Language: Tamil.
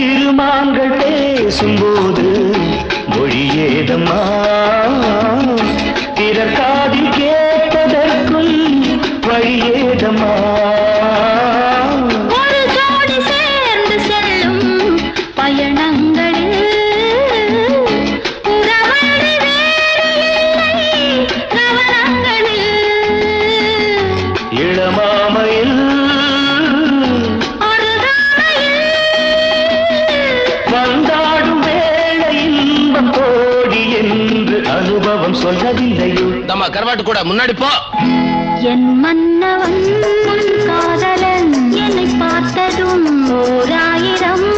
இருமாங்கள் பேசும்போது மொழியேதம்மா பிறக்காதில் கேட்பதற்கும் வழியேதம்மா ஒரு ஜோடி சேர்ந்து செல்லும் பயணங்களில் உறவழி வேறு இல்லை கவனங்களில் இளமாமையில் வந்தாடும் வேளை இன்பம் கோடி என்று அனுபவம் சொல்லவில்லையோ நம்ம கருவாட்டு கூட முன்னாடி போ என் மன்னவன் காதலன் என்னை பார்த்ததும் 1000